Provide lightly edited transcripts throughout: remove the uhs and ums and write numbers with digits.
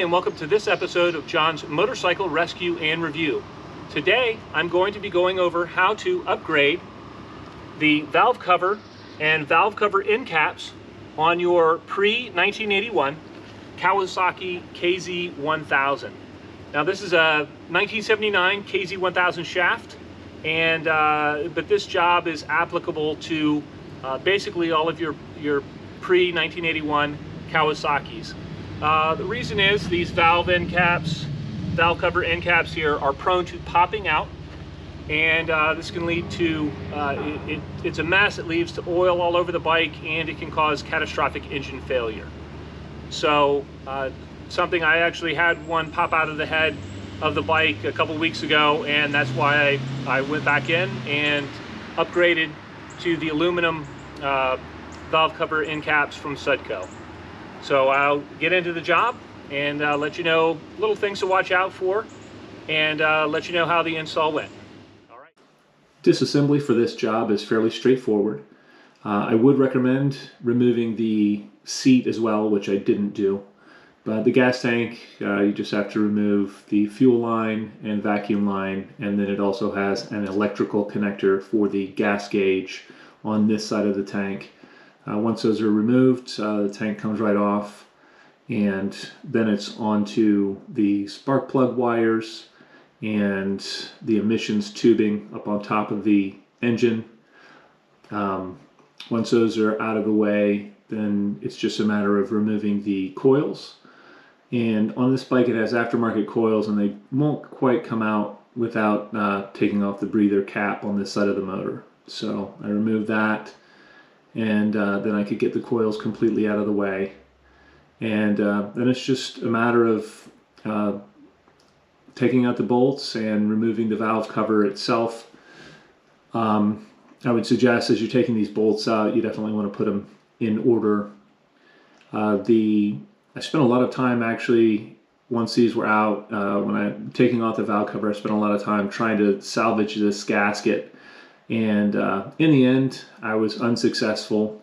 and welcome to this episode of John's Motorcycle Rescue and Review. Today, I'm going to be going over how to upgrade the valve cover and valve cover end caps on your pre-1981 Kawasaki KZ1000. Now, this is a 1979 KZ1000 shaft, and but this job is applicable to basically all of your pre-1981 Kawasaki's. The reason is these valve cover end caps here are prone to popping out, and this can lead to, it's a mess. It leads to oil all over the bike, and it can cause catastrophic engine failure. So something, I actually had one pop out of the head of the bike a couple weeks ago, and that's why I went back in and upgraded to the aluminum valve cover end caps from Sudco. So I'll get into the job and let you know little things to watch out for, and let you know how the install went. All right. Disassembly for this job is fairly straightforward. I would recommend removing the seat as well, which I didn't do. But the gas tank, you just have to remove the fuel line and vacuum line, and then it also has an electrical connector for the gas gauge on this side of the tank. Once those are removed, the tank comes right off, and then it's onto the spark plug wires and the emissions tubing up on top of the engine. Once those are out of the way, then it's just a matter of removing the coils. And on this bike, it has aftermarket coils, and they won't quite come out without taking off the breather cap on this side of the motor. So I removed that, and then I could get the coils completely out of the way. And then it's just a matter of taking out the bolts and removing the valve cover itself. I would suggest, as you're taking these bolts out, you definitely want to put them in order. I spent a lot of time actually, once these were out, when I'm taking off the valve cover, I spent a lot of time trying to salvage this gasket. And in the end, I was unsuccessful.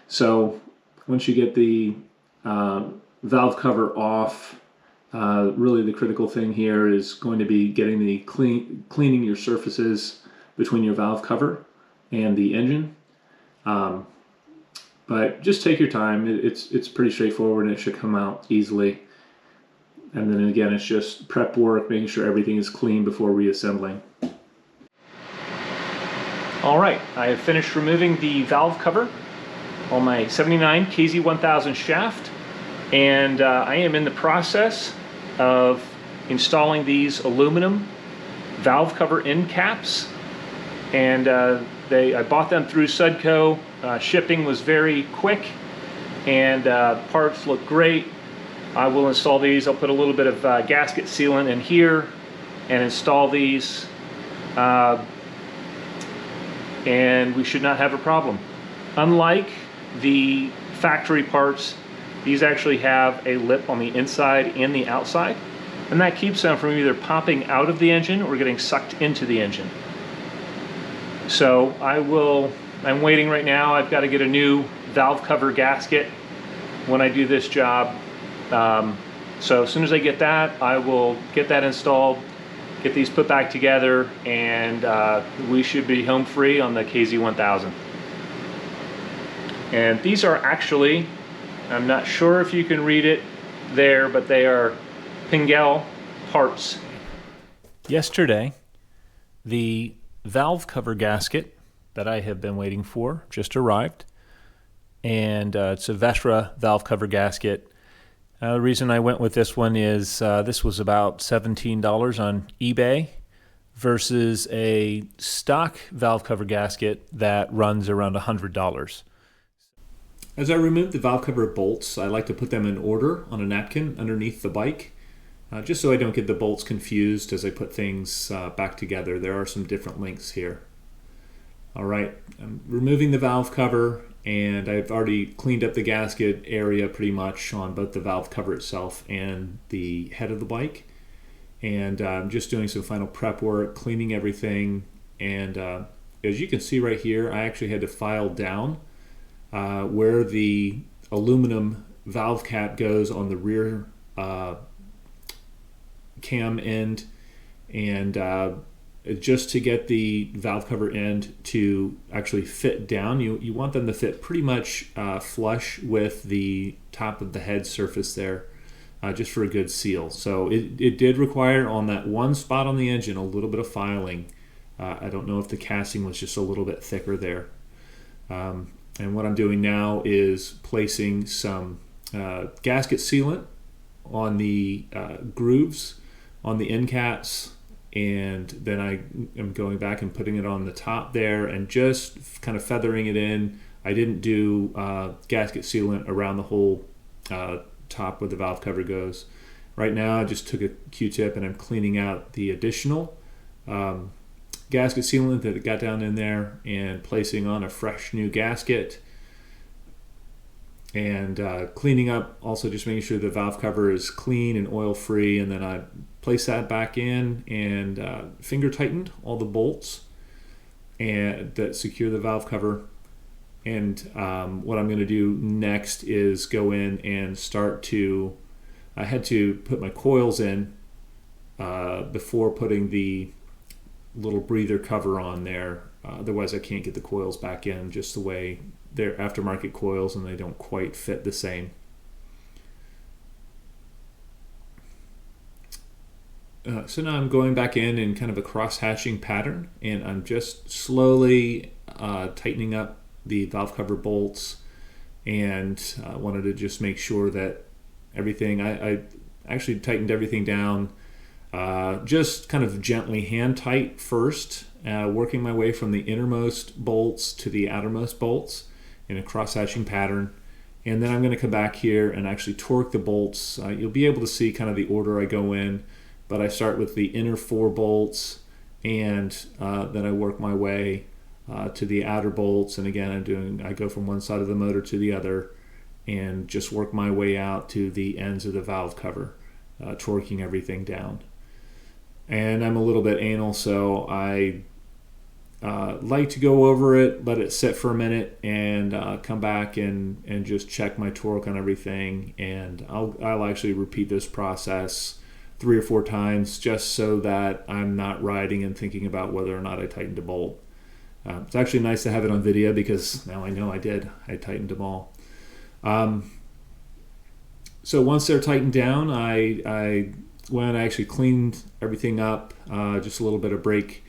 So once you get the valve cover off, really the critical thing here is going to be getting the cleaning your surfaces between your valve cover and the engine. But just take your time. It's pretty straightforward, and it should come out easily. And then again, it's just prep work, making sure everything is clean before reassembling. All right, I have finished removing the valve cover on my 79 KZ1000 shaft, and I am in the process of installing these aluminum valve cover end caps. And I bought them through Sudco. Shipping was very quick, and parts look great. I will install these. I'll put a little bit of gasket sealant in here and install these, and we should not have a problem. Unlike the factory parts, these actually have a lip on the inside and the outside, and that keeps them from either popping out of the engine or getting sucked into the engine. So I'm waiting right now. I've got to get a new valve cover gasket when I do this job. So as soon as I get that, I will get that installed, get these put back together, and we should be home free on the KZ1000. And these are actually, I'm not sure if you can read it there, but they are Pingel parts. Yesterday, the valve cover gasket that I have been waiting for just arrived, and it's a Vesrah valve cover gasket. The reason I went with this one is this was about $17 on eBay versus a stock valve cover gasket that runs around $100. As I remove the valve cover bolts, I like to put them in order on a napkin underneath the bike, just so I don't get the bolts confused as I put things back together. There are some different links here. All right, I'm removing the valve cover, and I've already cleaned up the gasket area pretty much on both the valve cover itself and the head of the bike. And I'm just doing some final prep work, cleaning everything. And as you can see right here, I actually had to file down where the aluminum valve cap goes on the rear cam end, and just to get the valve cover end to actually fit down, you want them to fit pretty much flush with the top of the head surface there, just for a good seal. So it did require, on that one spot on the engine, a little bit of filing. I don't know if the casting was just a little bit thicker there. And what I'm doing now is placing some gasket sealant on the grooves on the end caps, and then I am going back and putting it on the top there and just kind of feathering it in. I didn't do gasket sealant around the whole top where the valve cover goes. Right now I just took a Q-tip and I'm cleaning out the additional gasket sealant that got down in there and placing on a fresh new gasket, and cleaning up, also just making sure the valve cover is clean and oil free, and then I place that back in and finger tightened all the bolts and that secure the valve cover. And what I'm going to do next is go in and start to, I had to put my coils in before putting the little breather cover on there, otherwise I can't get the coils back in just the way they're aftermarket coils, and they don't quite fit the same. So now I'm going back in kind of a cross-hatching pattern, and I'm just slowly tightening up the valve cover bolts, and I wanted to just make sure that everything, I actually tightened everything down just kind of gently hand tight first, working my way from the innermost bolts to the outermost bolts in a cross-hatching pattern. And then I'm going to come back here and actually torque the bolts. You'll be able to see kind of the order I go in, but I start with the inner 4 bolts, and then I work my way to the outer bolts. And again, I go from one side of the motor to the other and just work my way out to the ends of the valve cover, torquing everything down. And I'm a little bit anal, so I like to go over it, let it sit for a minute, and come back and just check my torque on everything. And I'll actually repeat this process 3 or 4 times, just so that I'm not riding and thinking about whether or not I tightened a bolt. It's actually nice to have it on video, because now I know I tightened them all. So once they're tightened down, I went and actually cleaned everything up, just a little bit of brake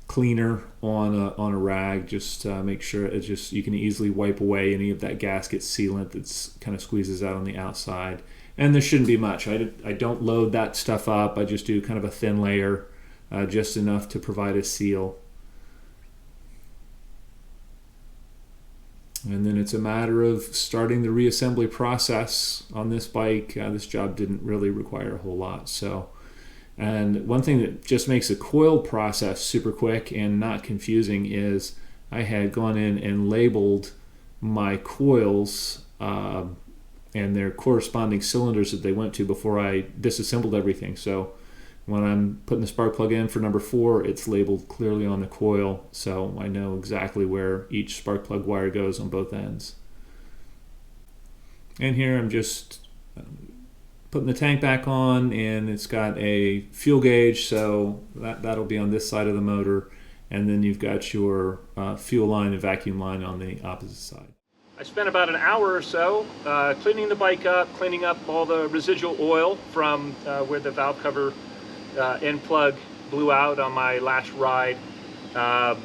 cleaner on a rag, just to make sure it's just, you can easily wipe away any of that gasket sealant that's kind of squeezes out on the outside. And there shouldn't be much. I don't load that stuff up. I just do kind of a thin layer, just enough to provide a seal. And then it's a matter of starting the reassembly process on this bike. This job didn't really require a whole lot. And one thing that just makes the coil process super quick and not confusing is I had gone in and labeled my coils and their corresponding cylinders that they went to before I disassembled everything. So when I'm putting the spark plug in for number 4, it's labeled clearly on the coil, so I know exactly where each spark plug wire goes on both ends. And here I'm just putting the tank back on, and it's got a fuel gauge, so that'll be on this side of the motor, and then you've got your fuel line and vacuum line on the opposite side. I spent about an hour or so cleaning the bike up, cleaning up all the residual oil from where the valve cover end plug blew out on my last ride. Got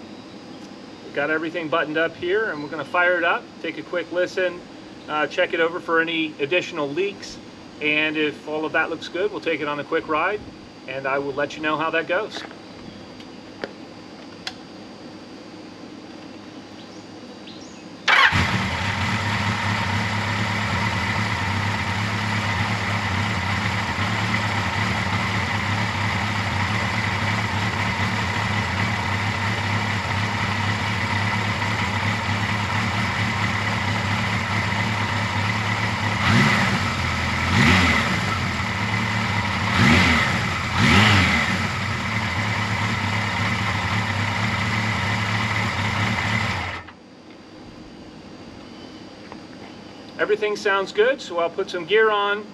everything buttoned up here, and we're going to fire it up, take a quick listen, check it over for any additional leaks, and if all of that looks good, we'll take it on a quick ride, and I will let you know how that goes. Everything sounds good, so I'll put some gear on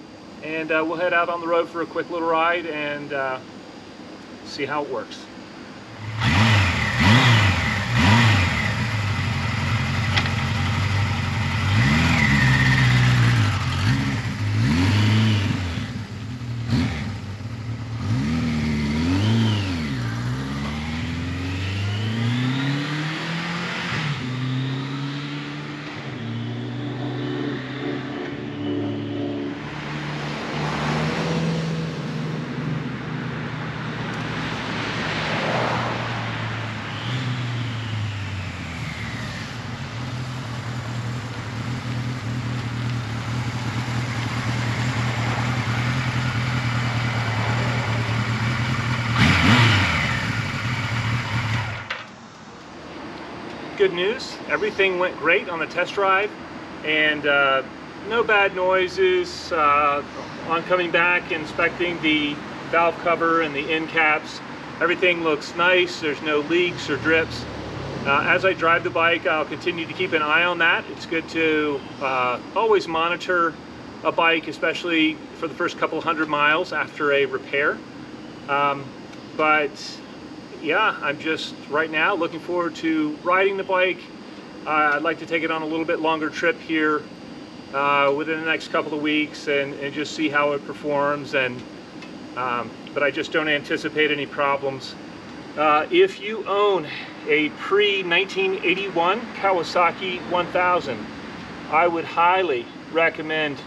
and we'll head out on the road for a quick little ride and see how it works. Good news, everything went great on the test drive, and no bad noises on coming back, inspecting the valve cover and the end caps. Everything looks nice, there's no leaks or drips. As I drive the bike, I'll continue to keep an eye on that. It's good to always monitor a bike, especially for the first couple hundred miles after a repair. But yeah, I'm just right now looking forward to riding the bike. I'd like to take it on a little bit longer trip here within the next couple of weeks and just see how it performs. And but I just don't anticipate any problems. If you own a pre-1981 Kawasaki 1000, I would highly recommend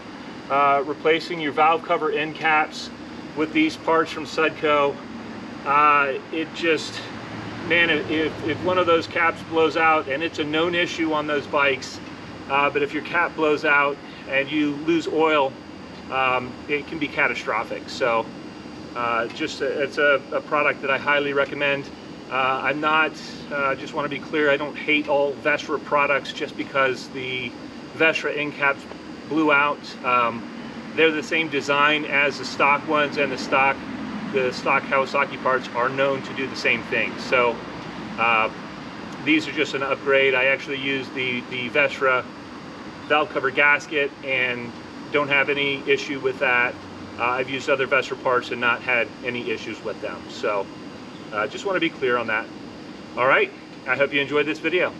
replacing your valve cover end caps with these parts from Sudco. It just, man, if one of those caps blows out, and it's a known issue on those bikes, but if your cap blows out and you lose oil, it can be catastrophic. So it's a product that I highly recommend. I'm not, just want to be clear, I don't hate all Vesrah products just because the Vesrah end caps blew out. They're the same design as the stock ones, and the stock Kawasaki parts are known to do the same thing. So these are just an upgrade. I actually use the Vesrah valve cover gasket and don't have any issue with that. I've used other Vesrah parts and not had any issues with them. So just want to be clear on that. All right, I hope you enjoyed this video.